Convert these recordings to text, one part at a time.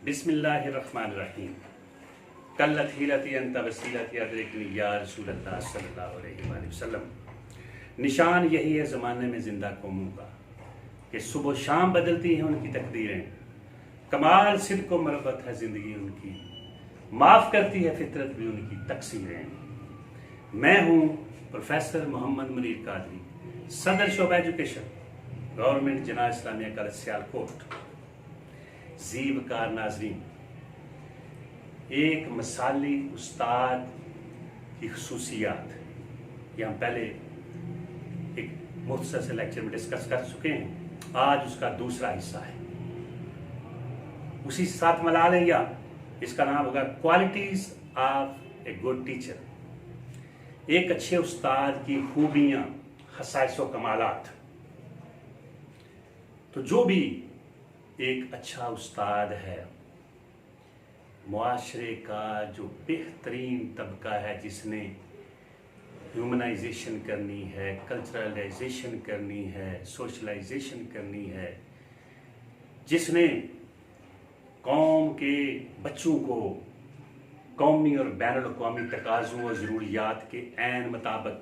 बिस्मिल्लाहिर्रहमानिर्रहीम। कल्लत हीलती अंत वसीलती अदरिकनी या रसूलल्लाह सल्लल्लाहु अलैहि वसल्लम। निशान यही है ज़माने में ज़िंदा कौमों का कि सुबह शाम बदलती हैं उनकी तकदीरें। कमाल सिद्क़ व मरबत है ज़िंदगी उनकी, माफ़ करती है फितरत भी उनकी तकसीरें। मैं हूँ प्रोफेसर मोहम्मद मुनीर कादरी, सदर शोबा एजुकेशन, गवर्नमेंट जना इस्लामिया कॉलेज सियालकोट। ज़ीबकार नाज़रीन, एक मिसाली उस्ताद की खुसूसियात ये हम पहले एक मुख्तसर से लेक्चर में डिस्कस कर चुके हैं। आज उसका दूसरा हिस्सा है, उसी साथ मिला लें या इसका नाम होगा qualities of a good teacher. एक अच्छे उस्ताद की खूबियां, खसाइस व कमालात। तो जो भी एक अच्छा उस्ताद है, मुआशरे का जो बेहतरीन तबका है, जिसने ह्यूमनाइजेशन करनी है, कल्चरलाइजेशन करनी है, सोशलाइजेशन करनी है, जिसने कौम के बच्चों को कौमी और बैनुल-अक़वामी तकाज़ों और ज़रूरियात के ऐन मुताबिक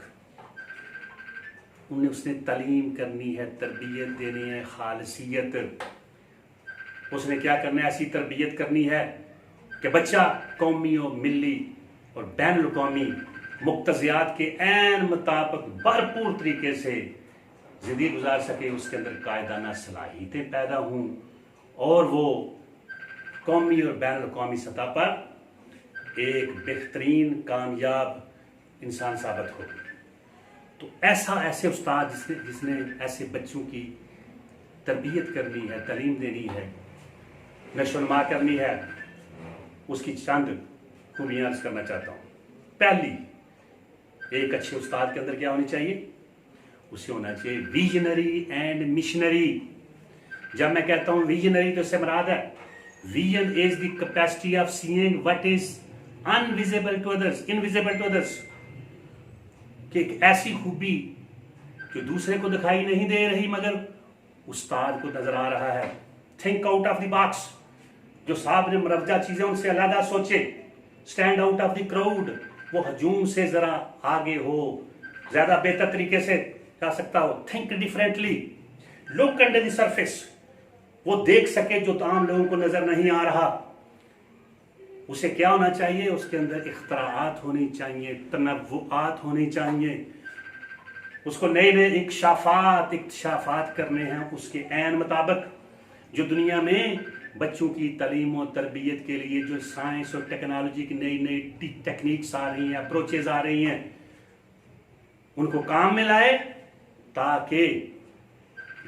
उसने तालीम करनी है, तरबियत देनी है, खालसियत। उसने क्या करना है, ऐसी तरबियत करनी है कि बच्चा कौमी और मिली और बैनुल-अक़वामी मुक्तज़ियात के ऐन मुताबिक भरपूर तरीके से ज़िंदगी गुजार सके, उसके अंदर कायदाना सलाहियतें पैदा हों और वो कौमी और बैनुल-अक़वामी सतह पर एक बेहतरीन कामयाब इंसान साबित हो। तो ऐसे उस्ताद जिसने ऐसे बच्चों की तरबियत करनी है, तालीम देनी है, नशोनुमा करनी है, उसकी चंद खूबियाँ अर्ज़ करना चाहता हूँ। पहली, एक अच्छे उस्ताद के अंदर क्या होनी चाहिए? उसे होना चाहिए विजनरी एंड मिशनरी। जब मैं कहता हूँ विजनरी तो इससे मुराद है vision is the capacity of seeing what is unvisible to others, invisible to others. कि एक ऐसी खूबी जो दूसरे को दिखाई नहीं दे रही मगर उस्ताद को नजर आ रहा है। Think out of the box. जो सामने मरवजा चीजें उनसे अलग सोचे, stand out of the crowd. वो हजूम से जरा आगे हो, ज्यादा बेहतर तरीके से जा सकता हो। Think differently, look under the surface. वो देख सके जो आम लोगों को नजर नहीं आ रहा। उसे क्या होना चाहिए? उसके अंदर इख्तराआत होनी चाहिए, तनव्वुआत होनी चाहिए। उसको नए नए इक्तिशाफात करने हैं उसके ऐन मुताबिक। जो दुनिया में बच्चों की तालीम और तरबियत के लिए जो साइंस और टेक्नोलॉजी की नई नई टेक्निक्स आ रही हैं, अप्रोचेज आ रही हैं, उनको काम में लाए ताकि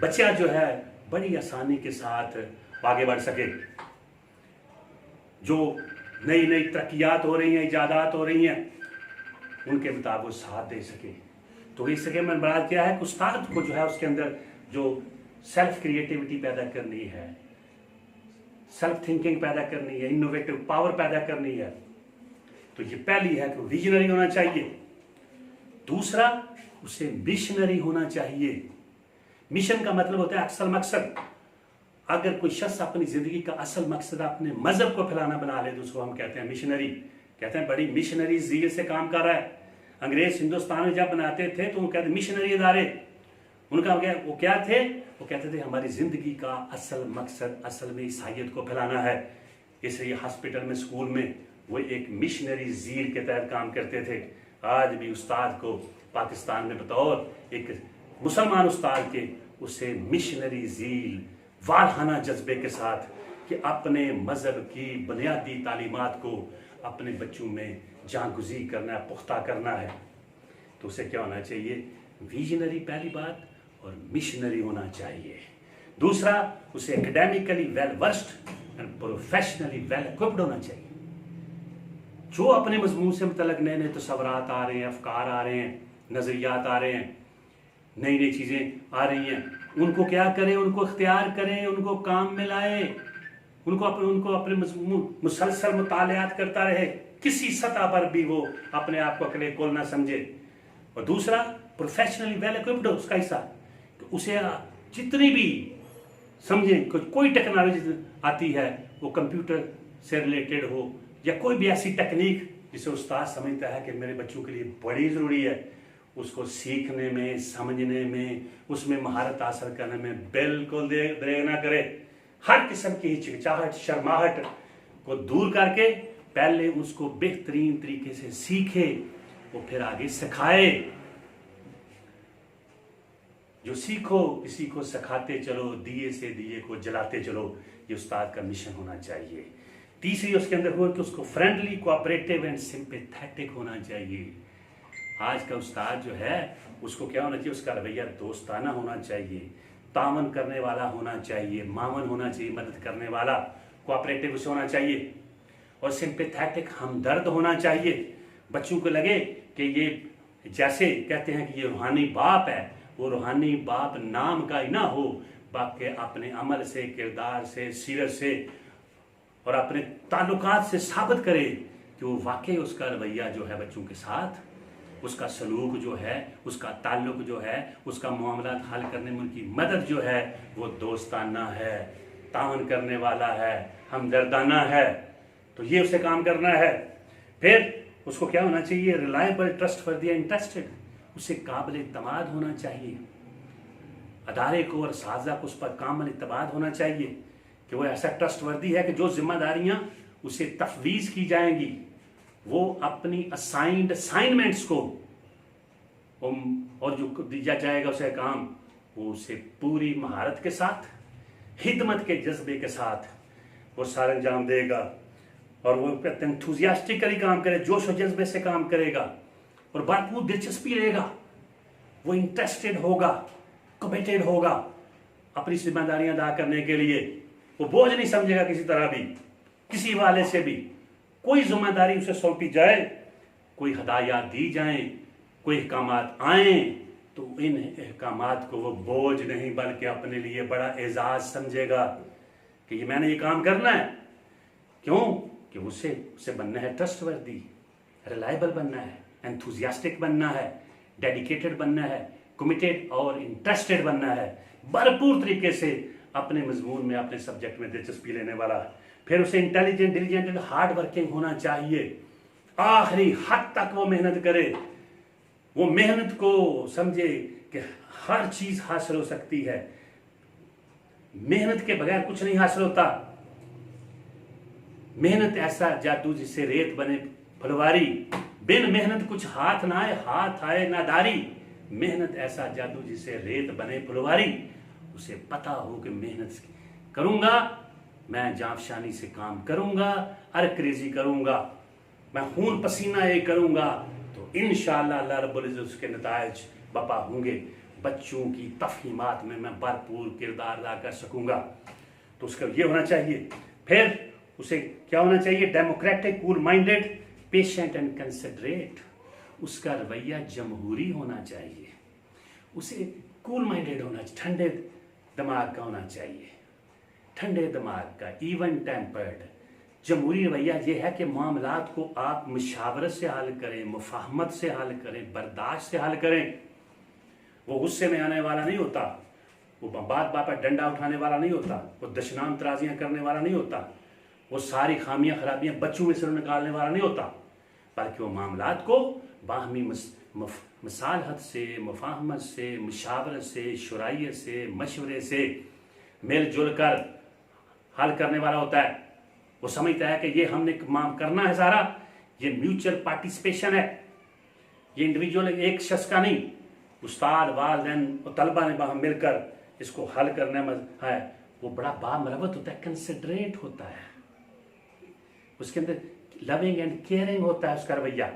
बच्चा जो है बड़ी आसानी के साथ आगे बढ़ सके। जो नई नई तरक्कियात हो रही हैं, इजादात हो रही हैं, उनके मुताबिक साथ दे सके। तो इस सके में बड़ा क्या है कि उस्ताद को जो है उसके अंदर जो सेल्फ क्रिएटिविटी पैदा करनी है, सेल्फ थिंकिंग पैदा करनी है, इनोवेटिव पावर पैदा करनी है। तो ये पहली है कि विजनरी होना चाहिए। दूसरा, उसे मिशनरी होना चाहिए। मिशन का मतलब होता है असल मकसद। अगर कोई शख्स अपनी जिंदगी का असल मकसद अपने मजहब को फैलाना बना ले तो उसको हम कहते हैं मिशनरी। कहते हैं बड़ी मिशनरी ज़ील से काम कर रहा है। अंग्रेज हिंदुस्तान में जब बनाते थे तो वो कहते मिशनरी इदारे। उनका वो क्या थे? वो कहते थे हमारी जिंदगी का असल मकसद असल में ईसाइयत को फैलाना है। इसलिए हॉस्पिटल में, स्कूल में वो एक मिशनरी ज़ील के तहत काम करते थे। आज भी उस्ताद को पाकिस्तान में बतौर एक मुसलमान उस्ताद के उसे मिशनरी ज़ील, वालहाना जज्बे के साथ कि अपने मजहब की बुनियादी तालीमात को अपने बच्चों में जागुज़ी करना है, पुख्ता करना है। तो उसे क्या होना चाहिए? विजनरी पहली बात, और मिशनरी होना चाहिए। दूसरा, उसे academically well versed and professionally well equipped होना चाहिए। जो अपने मजमून से मुतल्लिक़ नए नए तसव्वुरात आ रहे हैं, अफकार आ रहे हैं, नज़रियात आ रहे हैं, नई नई चीज़ें आ रही हैं, उनको क्या करें? उनको इख्तियार करें, उनको काम में लाए, उनको अपने मुसलसल मुतालियात करता रहे, किसी सतह पर भी वो अपने आप को अकेले कुल ना समझे। और दूसरा, प्रोफेशनली वेल इक्विप्ड हो। उसका हिस्सा उसे जितनी भी समझें कोई टेक्नोलॉजी आती है वो कंप्यूटर से रिलेटेड हो या कोई भी ऐसी टेक्निक जिसे उस्ताद समझता है कि मेरे बच्चों के लिए बड़ी ज़रूरी है, उसको सीखने में, समझने में, उसमें महारत हासिल करने में बिल्कुल देर ना करे। हर किस्म की हिचकिचाहट, शर्माहट को दूर करके पहले उसको बेहतरीन तरीके से सीखे, वो फिर आगे सिखाए। जो सीखो किसी को सिखाते चलो, दिए से दिए को जलाते चलो, ये उस्ताद का मिशन होना चाहिए। तीसरी उसके अंदर हो कि उसको फ्रेंडली, कोऑपरेटिव एंड सिंपैथेटिक होना चाहिए। आज का उस्ताद जो है उसको क्या होना चाहिए, उसका रवैया दोस्ताना होना चाहिए, तामन करने वाला होना चाहिए, मामन होना चाहिए, मदद करने वाला, कोऑपरेटिव उसे होना चाहिए, और सिंपैथेटिक हमदर्द होना चाहिए। बच्चों को लगे कि ये जैसे कहते हैं कि ये रूहानी बाप है, वो रूहानी बाप नाम का ही ना हो, बाकी अपने अमल से, किरदार से, सीरत से और अपने ताल्लुकात से साबित करे कि वो वाकई उसका रवैया जो है बच्चों के साथ, उसका सलूक जो है, उसका ताल्लुक जो है, उसका मामला हल करने में उनकी मदद जो है वो दोस्ताना है, तावन करने वाला है, हमदर्दाना है। तो ये उसे काम करना है। फिर उसको क्या होना चाहिए, रिलायबल, ट्रस्टवर्दी, इंटरेस्टेड, उसे काबिल इत्मीनान होना चाहिए। अदारे को और साजा को उस पर कामिल इत्मीनान होना चाहिए कि वो ऐसा ट्रस्टवर्दी है कि जो जिम्मेदारियां उसे तफवीज़ की जाएंगी वो अपनी असाइंड असाइनमेंट्स को और जो दिया जाएगा उसे काम, वो उसे पूरी महारत के साथ, हिदमत के जज्बे के साथ वो सारा अंजाम देगा। और वो एंथुजियास्टिकली काम करे, जोश और जज्बे से काम करेगा और भरपूर दिलचस्पी लेगा। वो इंटरेस्टेड होगा, कमिटेड होगा अपनी जिम्मेदारियां अदा करने के लिए। वो बोझ नहीं समझेगा किसी तरह भी, किसी वाले से भी। कोई जिम्मेदारी उसे सौंपी जाए, कोई हदायत दी जाए, कोई अहकामात आए, तो इन अहकामात को वो बोझ नहीं बल्कि अपने लिए बड़ा एजाज समझेगा कि ये मैंने ये काम करना है। क्यों कि उसे बनना है ट्रस्टवर्दी, रिलायबल बनना है, एंथुजियास्टिक बनना है, डेडिकेटेड बनना है, कमिटेड और इंटरेस्टेड बनना है, भरपूर तरीके से अपने मजमून में, अपने सब्जेक्ट में दिलचस्पी लेने वाला। फिर उसे intelligent, diligent and hard working होना चाहिए। आखिरी हद तक वो मेहनत करे, वो मेहनत को समझे कि हर चीज हासिल हो सकती है, मेहनत के बगैर कुछ नहीं हासिल होता। मेहनत ऐसा जादू जिससे रेत बने फुलवारी, बिन मेहनत कुछ हाथ ना आए, हाथ आए नादारी। मेहनत ऐसा जादू जिससे रेत बने फुलवारी, उसे पता हो कि मेहनत करूंगा मैं, जाफशानी से काम करूंगा, अरक्रेजी करूंगा, मैं खून पसीना ये करूंगा, तो इंशाअल्लाह अल्लाह रब्बुल इज्जत उसके नतायज बपा होंगे। बच्चों की तफहीमात में मैं भरपूर किरदार अदा कर सकूंगा। तो उसका ये होना चाहिए। फिर उसे क्या होना चाहिए, democratic, cool minded, patient and considerate. उसका रवैया जमहूरी होना चाहिए, उसे कूल माइंडेड होना चाहिए, ठंडे दिमाग का होना चाहिए, ठंडे दिमाग का, इवन टेम्पर्ड। जमहूरी रवैया यह है कि मामलात को आप मुशावरत से हल करें, मुफाहमत से हल करें, बर्दाश्त से हल करें। वो गुस्से में आने वाला नहीं होता, वो बात पर डंडा उठाने वाला नहीं होता, वो दशनाम तराजियां करने वाला नहीं होता, वो सारी खामियां खराबियां बच्चों में से निकालने वाला नहीं होता, बल्कि वो मामलात को बाहमी मसालहत से, मुफाहमत से, मुशावरत से, शुराइयत से, मशवरे से मिलजुल कर हल करने वाला होता है। वो समझता है कि ये हमने काम करना है, सारा ये म्यूचुअल पार्टिसिपेशन है, ये इंडिविजुअल एक शख्स का नहीं, उस्ताद, वालिदैन और तलबा ने बाहम मिलकर इसको हल करने में है। वो बड़ा बामरवत होता है, कंसिडरेट होता है, उसके अंदर लविंग एंड केयरिंग होता है उसका रवैया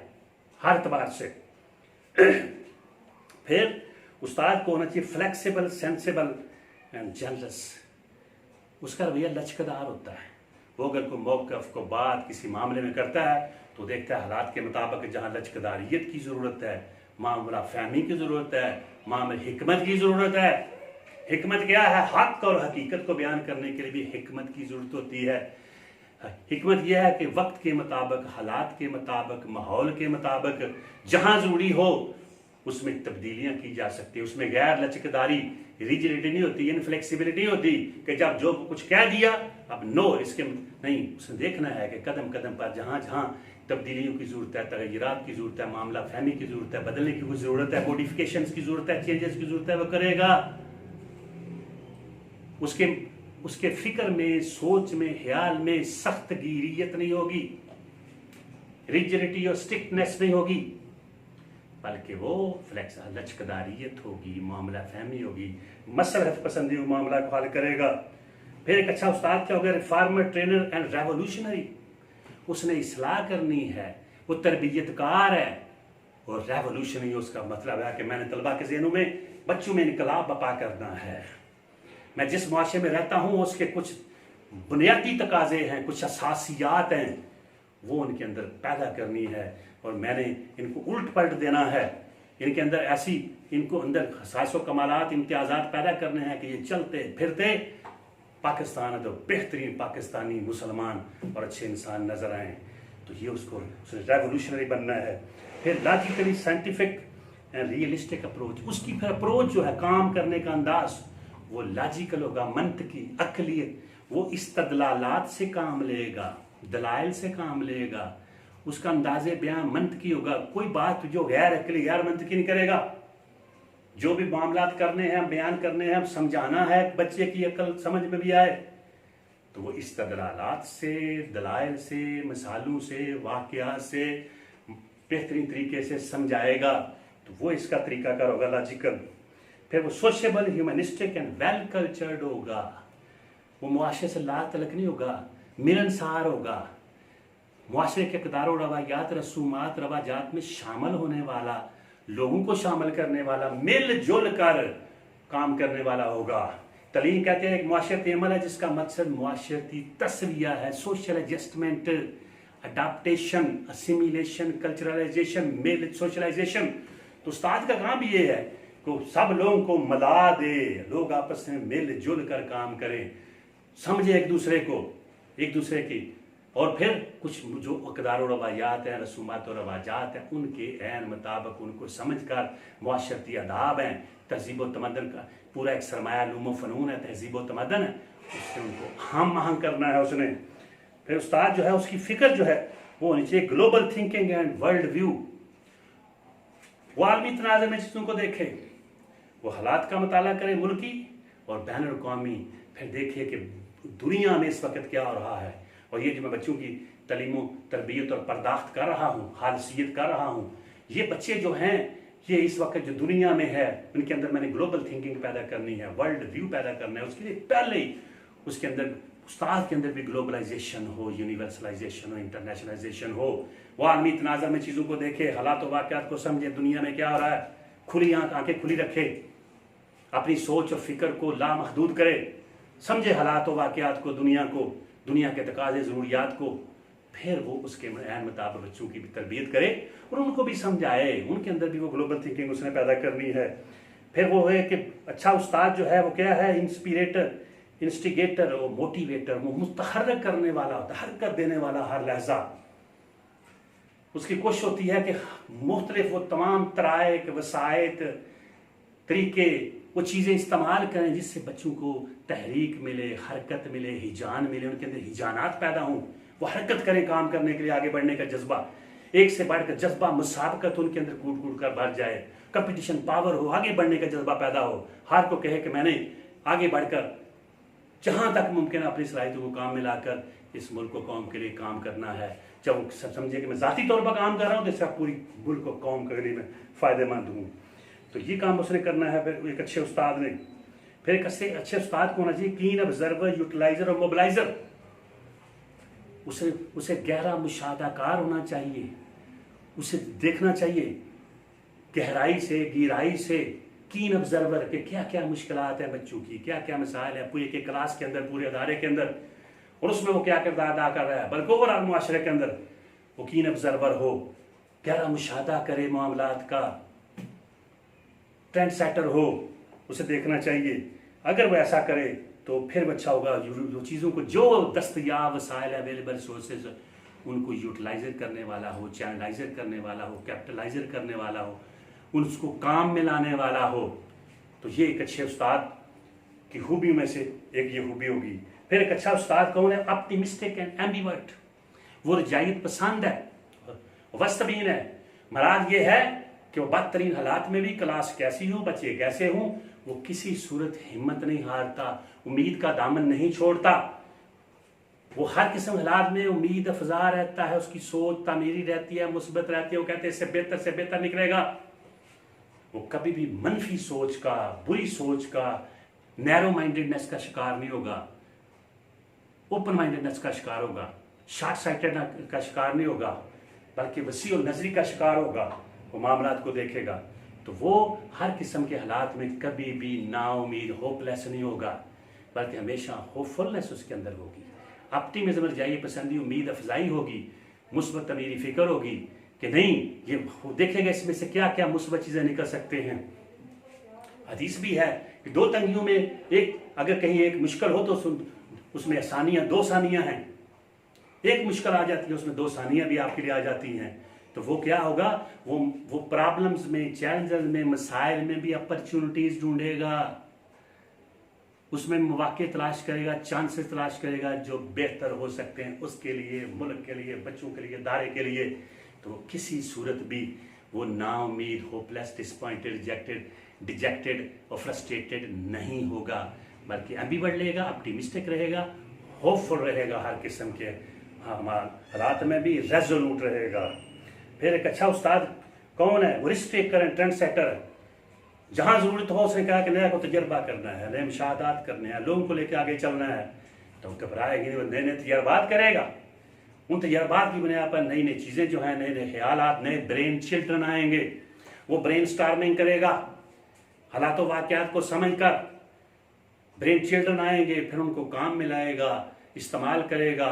हर एतबार से। फिर उस्ताद को होना चाहिए फ्लेक्सिबल, सेंसिबल एंड जनरस। उसका रवैया लचकदार होता है। वो अगर कोई मौक़िफ़ को बात किसी मामले में करता है तो देखता है हालात के मुताबिक जहाँ लचकदारियत की ज़रूरत है, मामला फहमी की ज़रूरत है, मामले हिकमत की ज़रूरत है। हिकमत क्या है, हक़ और हकीकत को बयान करने के लिए भी हिकमत की ज़रूरत होती है। हिकमत यह है कि वक्त के मुताबिक, हालात के मुताबिक, माहौल के मुताबिक जहाँ ज़रूरी हो उसमें तब्दीलियाँ की जा सकती है। उसमें गैर लचकदारी, रिजिडिटी नहीं होती, इनफ्लेक्सिबिलिटी होती कि जब जो कुछ कह दिया अब नो इसके नहीं, उसने देखना है कि कदम कदम पर जहाँ जहाँ तब्दीलियों की ज़रूरत है, तगय्युरात की ज़रूरत है, मामला फहमी की ज़रूरत है, बदलने की कोई ज़रूरत है, मॉडिफिकेशन की ज़रूरत है, चेंजेस की ज़रूरत है, वो करेगा। उसके फिक्र में, सोच में, ख्याल में सख्त गिरियत नहीं होगी, रिजिडिटी और स्ट्रिक्टनेस नहीं होगी, बल्कि वो फ्लेक्स लचकदारियत होगी, मामला फहमी होगी, मसलहत पसंदी मामला को हल करेगा। फिर एक अच्छा उस्ताद क्या होगा? Reformer, trainer and revolutionary. उसने इस्लाह करनी है, वो तरबियतकार है। और रेवोल्यूशनरी उसका मतलब है कि मैंने तलबा के ज़हनों में, बच्चों में इनकलाब बपा करना है। मैं जिस मुआशरे में रहता हूँ उसके कुछ बुनियादी तकाजे हैं, कुछ असासियात हैं, वो उनके अंदर पैदा करनी है और मैंने इनको उल्ट पलट देना है। इनके अंदर ऐसी, इनको अंदर खसाइस व कमालात, इम्तियाज़ात पैदा करने हैं कि ये चलते फिरते पाकिस्तान है तो बेहतरीन पाकिस्तानी मुसलमान और अच्छे इंसान नजर आए। तो ये उसको रेवोल्यूशनरी बनना है। फिर logically scientific and realistic approach, उसकी फिर अप्रोच जो है, काम करने का अंदाज वो लॉजिकल होगा, मंतकी, अक्लियत। वो इस्तदलालात से काम लेगा, दलाइल से काम लेगा, उसका अंदाजे बयान मंतकी होगा। कोई बात जो गैर अक्ली, गैर मंतकी नहीं करेगा। जो भी मामलात करने हैं, बयान करने हैं, समझाना है, बच्चे की अकल समझ में भी आए, तो वो इस्तदलालात से, दलाइल से, मिसालों से, वाक़यात से बेहतरीन तरीके से समझाएगा। तो वो इसका तरीकाकार होगा, लॉजिकल। फिर वो sociable, humanistic and well cultured होगा। वो मुआशरे से ला तलक नहीं होगा, मिलनसार होगा, मुआशरे के किरदार और रवायात, रसूमात, रवाजात में शामिल होने वाला, लोगों को शामिल करने वाला, मिलजुल कर काम करने वाला होगा। तलीम कहते हैं एक मुआशरती अमल है जिसका मकसद मुआशरती तस्विया है, सोशल एडजस्टमेंट, अडाप्टेशन, असिमिलेशन, कल्चरलाइजेशन, मिल सोशलाइजेशन। तो उस्ताद का काम भी ये है कि सब लोगों को मिला दे, लोग आपस में मिलजुल कर काम करें, समझे एक दूसरे को, एक दूसरे की, और फिर कुछ जो अक़दार और रवायात हैं, रसूमात और रवाजात हैं, उनके ऐन मुताबिक उनको समझ कर, मुआशरती आदाब हैं, तहज़ीब व तमद्दुन का पूरा एक सरमाया उलूम व फ़नून है, तहज़ीब व तमद्दुन है, उससे उनको हम आहंग करना है उसने। फिर उस्ताद जो है उसकी फ़िक्र जो है वो होनी चाहिए global thinking and world view. वो आलमी तनाज़ुर में चीज़ों को देखे, वो हालात का मुताला करे मुल्की और बैनुल अक़वामी, फिर देखिए कि दुनिया में इस वक्त क्या हो रहा है। और ये जो मैं बच्चों की तलीम तरबियत और पर्दाख्त कर रहा हूँ, खालसियत कर रहा हूँ, ये बच्चे जो हैं, ये इस वक्त जो दुनिया में है, उनके अंदर मैंने ग्लोबल थिंकिंग पैदा करनी है, वर्ल्ड व्यू पैदा करना है। उसके लिए पहले ही उसके अंदर, उस्ताद के अंदर भी ग्लोबलाइजेशन हो, यूनिवर्सलाइजेशन हो, इंटरनेशनलाइजेशन हो। वो आलमी तनाज़ुर में चीज़ों को देखे, हालात व वाक़यात को समझे, दुनिया में क्या हो रहा है, खुली आंखें खुली रखे, अपनी सोच और फिक्र को लामहदूद करे, समझे हालात व वाक़यात को, दुनिया के तकाज़े, ज़रूरियात को। फिर वो उसके ऐन मुताबिक बच्चों की भी तरबियत करे और उनको भी समझाए, उनके अंदर भी वो ग्लोबल थिंकिंग उसने पैदा करनी है। फिर वो है कि अच्छा उस्ताद जो है वो क्या है, इंस्पिरेटर, इंस्टिगेटर और मोटिवेटर, वो मुतहर्रिक करने वाला होता है, हरकत देने वाला हर लहजा। उसकी कोशिश होती है कि मुख्तलिफ वो तमाम तराइक, वसाइत, तरीके, वो चीज़ें इस्तेमाल करें जिससे बच्चों को तहरीक मिले, हरकत मिले, हिजान मिले, उनके अंदर हिजानात पैदा हों, वो हरकत करें काम करने के लिए, आगे बढ़ने का जज्बा, एक से बढ़कर जज्बा, मुसाबकत उनके अंदर कूट कूट कर बढ़ जाए, कंपटीशन पावर हो, आगे बढ़ने का जज्बा पैदा हो, हर को कहे कि मैंने आगे बढ़कर जहाँ तक मुमकिन अपनी सलाहियतों को काम में लाकर इस मुल्क को कौम के लिए काम करना है। जब वो समझे कि मैं ज़ाती तौर पर काम कर रहा हूँ तो इससे पूरी मुल्क को कौम करने में फ़ायदेमंद हूँ, तो ये काम उसने करना है। फिर एक अच्छे उस्ताद ने, फिर एक अच्छे उस्ताद को होना चाहिए कीन ऑब्जर्वर, यूटिलाइजर और मोबिलाइजर। उसे गहरा मुशाहदाकार होना चाहिए, उसे देखना चाहिए गहराई से, गहराई से, कीन ऑब्जर्वर के क्या क्या मुश्किलात हैं बच्चों की, क्या क्या मसाइल है पूरे के क्लास के अंदर, पूरे अदारे के अंदर, और उसमें वो क्या किरदार अदा कर रहा है, बल्कि ओवरऑल मुआशरे के अंदर वो कीन ऑब्जर्वर हो, गहरा मुशाहदा करे मामलात का, ट्रेंड सेटर हो, उसे देखना चाहिए। अगर वो ऐसा करे तो फिर अच्छा होगा, जो चीज़ों को, जो दस्तयाब वसाइल अवेलेबल सोर्सेज, उनको यूटिलाइजर करने वाला हो, चैनलाइजर करने वाला हो, कैपिटलाइजर करने वाला हो, उसको काम में लाने वाला हो। तो ये एक अच्छे उस्ताद की खूबियों में से एक ये खूबी होगी। फिर एक अच्छा उस्ताद कौन है? ऑप्टिमिस्टिक एंड एम्बिवर्ट, वो रजायत पसंद है, वस्तबीन है। मराद ये है कि वो बदतरीन हालात में भी क्लास कैसी हो, बच्चे कैसे हों, वो किसी सूरत हिम्मत नहीं हारता, उम्मीद का दामन नहीं छोड़ता, वो हर किस्म हालात में उम्मीद अफजा रहता है, उसकी सोच तामीरी रहती है, मुस्बत रहती है, वो कहते हैं इससे बेहतर निकलेगा। वो कभी भी मनफी सोच का, बुरी सोच का, नैरो माइंडेडनेस का शिकार नहीं होगा, ओपन माइंडेडनेस का शिकार होगा, शॉर्ट साइटेड का शिकार नहीं होगा, बल्कि वसी और नजरी का शिकार होगा। वो मामलात को देखेगा तो वो हर किस्म के हालात में कभी भी नाउमीद, होपलेस नहीं होगा, बल्कि हमेशा होपफुलनेस उसके अंदर होगी, ऑप्टिमिज्म, रजाई पसंदी, उम्मीद अफजाई होगी, मुस्बत तमीरी फिक्र होगी कि नहीं ये देखेगा इसमें से क्या क्या मुस्बत चीज़ें निकल सकते हैं। हदीस भी है कि दो तंगियों में एक, अगर कहीं एक मुश्किल हो तो उसमें आसानियाँ, दो आसानियाँ हैं, एक मुश्किल आ जाती है उसमें दो आसानियाँ भी आपके लिए आ जाती हैं। तो वो क्या होगा? वो प्रॉब्लम्स में, चैलेंजेस में, मसाइल में भी अपॉर्चुनिटीज ढूंढेगा, उसमें मौके तलाश करेगा, चांसेस तलाश करेगा जो बेहतर हो सकते हैं उसके लिए, मुल्क के लिए, बच्चों के लिए, दायरे के लिए। तो वो किसी सूरत भी वो नाउमीद, होपलेस, डिसपॉइंटेड, रिजेक्टेड, डिजेक्टेड और फ्रस्ट्रेटेड नहीं होगा, बल्कि एम्बिवर्ट लेगा, ऑप्टिमिस्टिक रहेगा, होपफुल रहेगा, हर किस्म के हालात में भी रेजोल्यूट रहेगा। फिर एक अच्छा उस्ताद कौन है? वो risk taker and trend setter है। जहां जरूरत हो उसने कहा कि नया को तजर्बा करना है, नए मुशाहदात करने हैं, लोगों को लेकर आगे चलना है, तो घबराएगी नहीं, वो नए नए तजर्बात करेगा। उन तजर्बात की बुनियाद पर नई नई चीज़ें जो हैं, नए नए ख्यालात, नए ब्रेन चिल्ड्रन आएंगे, वो ब्रेन स्टार्मिंग करेगा, हालात वाक़यात को समझ कर ब्रेन चिल्ड्रन आएंगे, फिर उनको काम में लाएगा, इस्तेमाल करेगा,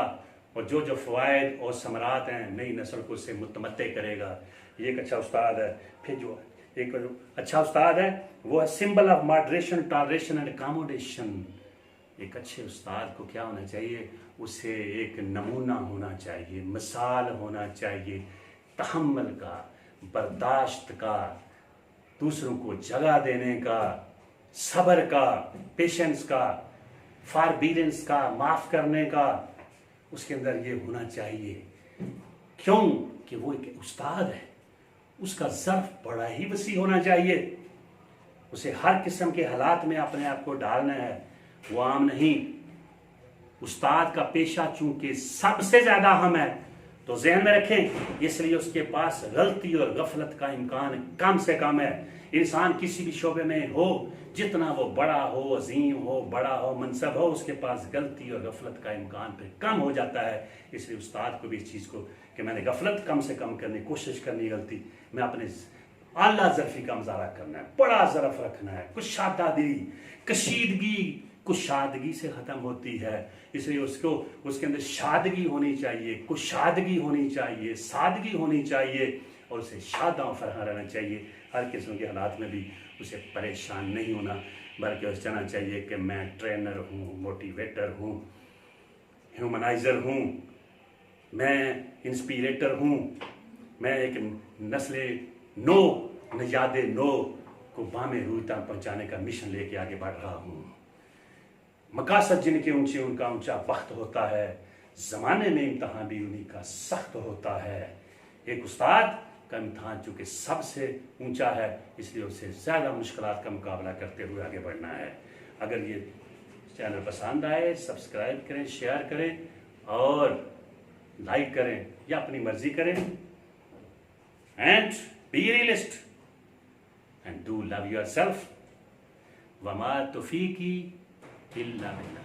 और जो जो फ़वाइद और समरात हैं नई नस्ल को उससे मुतमत्ते करेगा। ये एक अच्छा उस्ताद है। फिर जो एक अच्छा उस्ताद है वो है symbol of moderation, toleration and accommodation. एक अच्छे उस्ताद को क्या होना चाहिए? उसे एक नमूना होना चाहिए, मिसाल होना चाहिए, तहम्मुल का, बर्दाश्त का, दूसरों को जगह देने का, सब्र का, पेशेंस का, फॉरबीरेंस का, माफ़ करने का, उसके अंदर ये होना चाहिए। क्यों? कि वो एक उस्ताद है, उसका ज़र्फ बड़ा ही वसी होना चाहिए, उसे हर किस्म के हालात में अपने आप को डालना है, वो आम नहीं। उस्ताद का पेशा चूंकि सबसे ज़्यादा अहम है, तो जहन में रखें, इसलिए उसके पास गलती और गफलत का इम्कान कम से कम है। इंसान किसी भी शोबे में हो, जितना वो बड़ा हो, अजीम हो, बड़ा हो, मनसब हो, उसके पास गलती और गफलत का इम्कान फिर कम हो जाता है। इसलिए उस्ताद को भी इस चीज़ को कि मैंने गफलत कम से कम करने की कोशिश करनी, गलती मैं अपने आला ज़रफ़ी का मुज़ाहरा करना है, बड़ा ज़रफ़ रखना है, कुशादगी, कशीदगी कुशादगी से ख़त्म होती है, इसलिए उसको उसके अंदर शादगी होनी चाहिए, कुशादगी होनी चाहिए, सादगी होनी चाहिए, और उसे शादा और फरहा रहना चाहिए। हर किस्म के हालात में भी उसे परेशान नहीं होना, बल्कि उसे कहना चाहिए कि मैं ट्रेनर हूँ, मोटिवेटर हूँ, ह्यूमनाइज़र हूँ, मैं इंस्पिरेटर हूँ, मैं एक नस्ल नो, नजादे नो को बामे रूह तक पहुँचाने का मिशन लेके आगे बढ़ रहा हूँ। मकासद जिनके ऊंचे उनका ऊंचा बख्त होता है, ज़माने में इम्तहान भी उन्हीं का सख्त होता है। एक उस्ताद का इम्तहान चूँकि सबसे ऊंचा है, इसलिए उससे ज़्यादा मुश्किलात का मुकाबला करते हुए आगे बढ़ना है। अगर ये चैनल पसंद आए, सब्सक्राइब करें, शेयर करें और लाइक करें या अपनी मर्जी करें। And be realist and do love yourself. वमा तौफीकी इल्ला बिल्लाह।